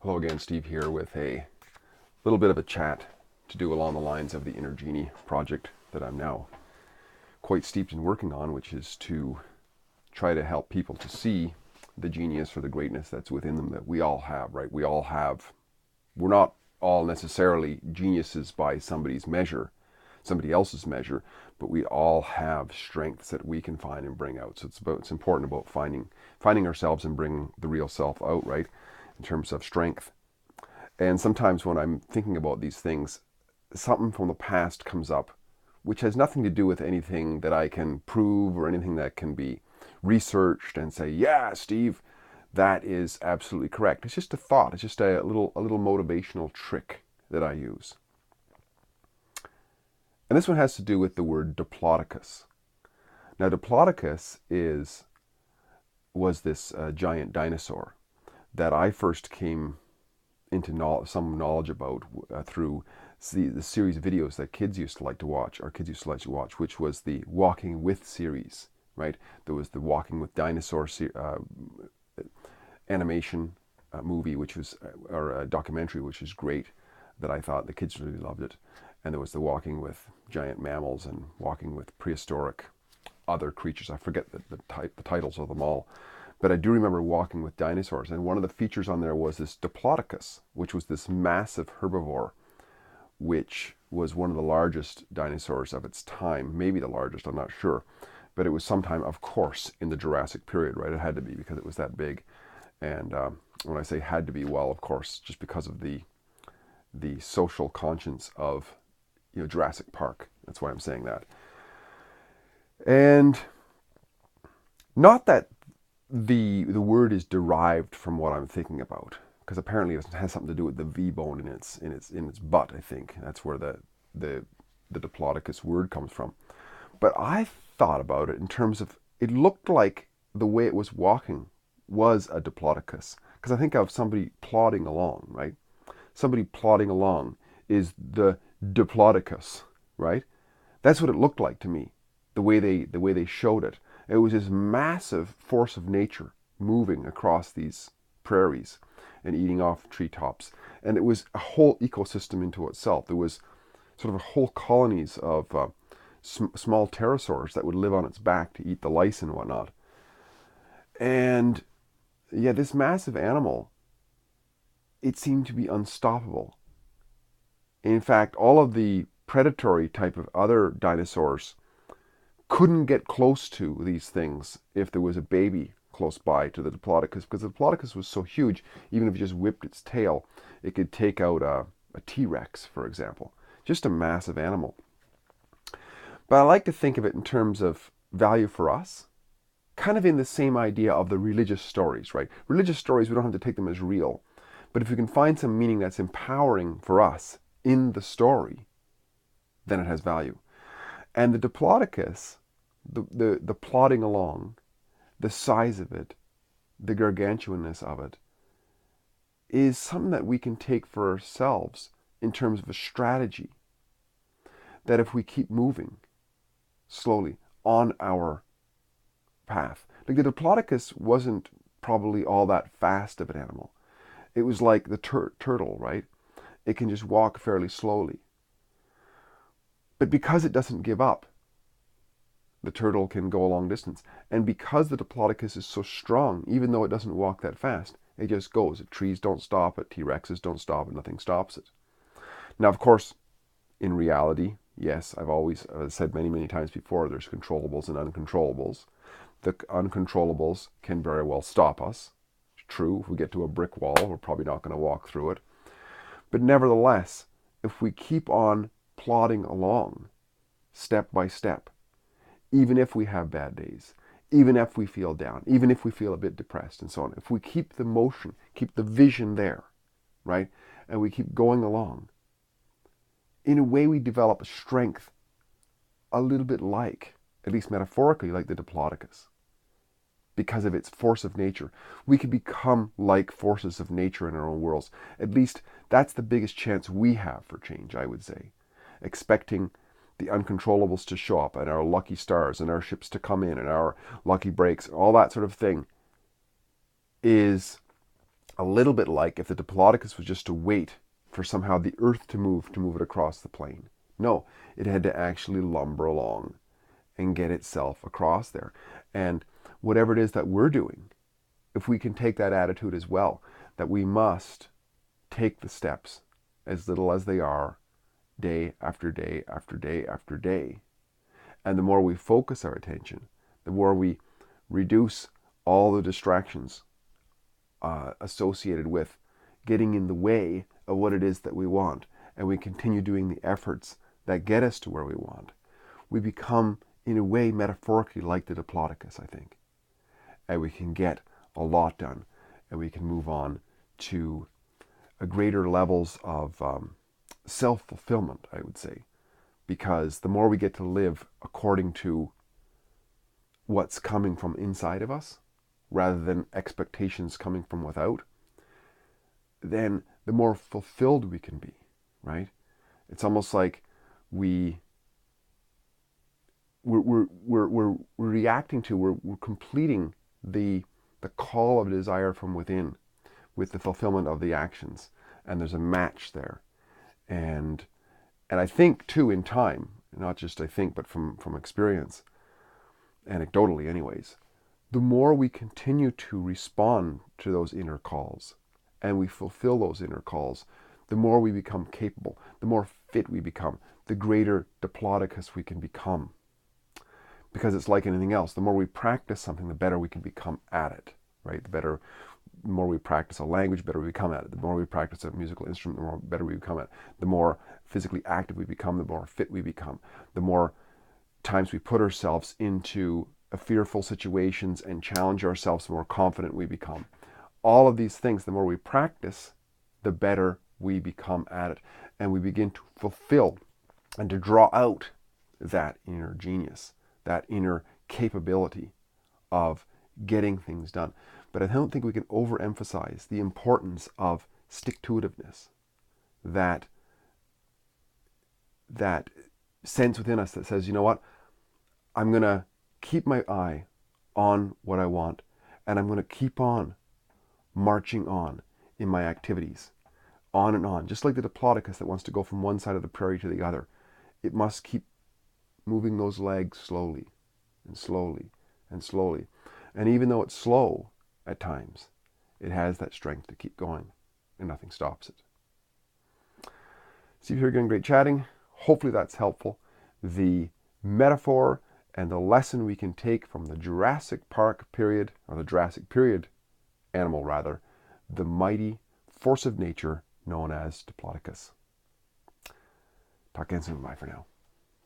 Hello again, Steve here with a little bit of a chat to do along the lines of the Inner Genie project that I'm now quite steeped in working on, which is to try to help people to see the genius or the greatness that's within them that we all have, right? We all have, we're not all necessarily geniuses by somebody else's measure, but we all have strengths that we can find and bring out. So it's important about finding ourselves and bringing the real self out, right? In terms of strength. And sometimes when I'm thinking about these things, something from the past comes up, which has nothing to do with anything that I can prove or anything that can be researched and say, yeah, Steve, that is absolutely correct. It's just a thought. It's just a little motivational trick that I use. And this one has to do with the word Diplodocus. Now, Diplodocus was this giant dinosaur that I first came into some knowledge about through the series of videos that kids used to like to watch, which was the Walking With series, right? There was the Walking With Dinosaurs animation movie, or a documentary, which was great, that I thought the kids really loved it. And there was the Walking With Giant Mammals and Walking With Prehistoric Other Creatures. I forget the titles of them all. But I do remember Walking With Dinosaurs, and one of the features on there was this Diplodocus, which was this massive herbivore, which was one of the largest dinosaurs of its time, maybe the largest, I'm not sure. But it was sometime, of course, in the Jurassic period, right? It had to be because it was that big. And when I say had to be, well, of course, just because of the social conscience of Jurassic Park. That's why I'm saying that. And not that the word is derived from what I'm thinking about, because apparently it has something to do with the V bone in its butt. I think that's where the Diplodocus word comes from. But I thought about it in terms of, it looked like the way it was walking was a Diplodocus, because I think of somebody plodding along, right? Somebody plodding along is the Diplodocus, right? That's what it looked like to me, the way they showed it. It was this massive force of nature moving across these prairies and eating off treetops. And it was a whole ecosystem into itself. There was sort of whole colonies of small pterosaurs that would live on its back to eat the lice and whatnot. And yeah, this massive animal, it seemed to be unstoppable. In fact, all of the predatory type of other dinosaurs couldn't get close to these things if there was a baby close by to the Diplodocus, because the Diplodocus was so huge, even if you just whipped its tail, it could take out a T-Rex, for example. Just a massive animal. But I like to think of it in terms of value for us, kind of in the same idea of the religious stories, right? Religious stories, we don't have to take them as real. But if we can find some meaning that's empowering for us in the story, then it has value. And the Diplodocus, the plodding along, the size of it, the gargantuanness of it, is something that we can take for ourselves in terms of a strategy. That if we keep moving slowly on our path, like the Diplodocus wasn't probably all that fast of an animal. It was like the turtle, right? It can just walk fairly slowly. But because it doesn't give up, the turtle can go a long distance. And because the Diplodocus is so strong, even though it doesn't walk that fast, it just goes. Trees don't stop it, T-Rexes don't stop it, nothing stops it. Now, of course, in reality, yes, I've always said many, many times before, there's controllables and uncontrollables. The uncontrollables can very well stop us. It's true, if we get to a brick wall, we're probably not going to walk through it. But nevertheless, if we keep on plodding along, step by step, even if we have bad days, even if we feel down, even if we feel a bit depressed and so on, if we keep the motion, keep the vision there, right, and we keep going along, in a way we develop a strength a little bit like, at least metaphorically, like the Diplodocus. Because of its force of nature, we can become like forces of nature in our own worlds. At least that's the biggest chance we have for change, I would say. Expecting the uncontrollables to show up, and our lucky stars, and our ships to come in, and our lucky breaks, all that sort of thing, is A little bit like if the Diplodocus was just to wait for somehow the Earth to move it across the plane. No, it had to actually lumber along and get itself across there. And whatever it is that we're doing, if we can take that attitude as well, that we must take the steps, as little as they are, day after day after day after day. And the more we focus our attention, the more we reduce all the distractions associated with getting in the way of what it is that we want, and we continue doing the efforts that get us to where we want, we become, in a way, metaphorically like the Diplodocus, I think. And we can get a lot done, and we can move on to a greater levels of self-fulfillment, I would say. Because the more we get to live according to what's coming from inside of us, rather than expectations coming from without, then the more fulfilled we can be, right? It's almost like we're reacting to, we're completing the call of desire from within with the fulfillment of the actions, and there's a match there. And I think too, in time, not just I think, but from experience, anecdotally anyways, the more we continue to respond to those inner calls and we fulfill those inner calls, the more we become capable, the more fit we become, the greater Diplodocus we can become. Because it's like anything else, the more we practice something, the better we can become at it, right? The more we practice a language, the better we become at it. The more we practice a musical instrument, the more better we become at it. The more physically active we become, the more fit we become. The more times we put ourselves into fearful situations and challenge ourselves, the more confident we become. All of these things, the more we practice, the better we become at it. And we begin to fulfill and to draw out that inner genius, that inner capability of getting things done. But I don't think we can overemphasize the importance of stick-to-itiveness, that sense within us that says, you know what, I'm going to keep my eye on what I want, and I'm going to keep on marching on in my activities, on and on. Just like the Diplodocus that wants to go from one side of the prairie to the other, it must keep moving those legs slowly and slowly and slowly. And even though it's slow at times, it has that strength to keep going, and nothing stops it. Steve here again, great chatting. Hopefully that's helpful. The metaphor and the lesson we can take from the Jurassic Park period, or the Jurassic period animal rather, the mighty force of nature known as Diplodocus. Talk again soon. Bye for now.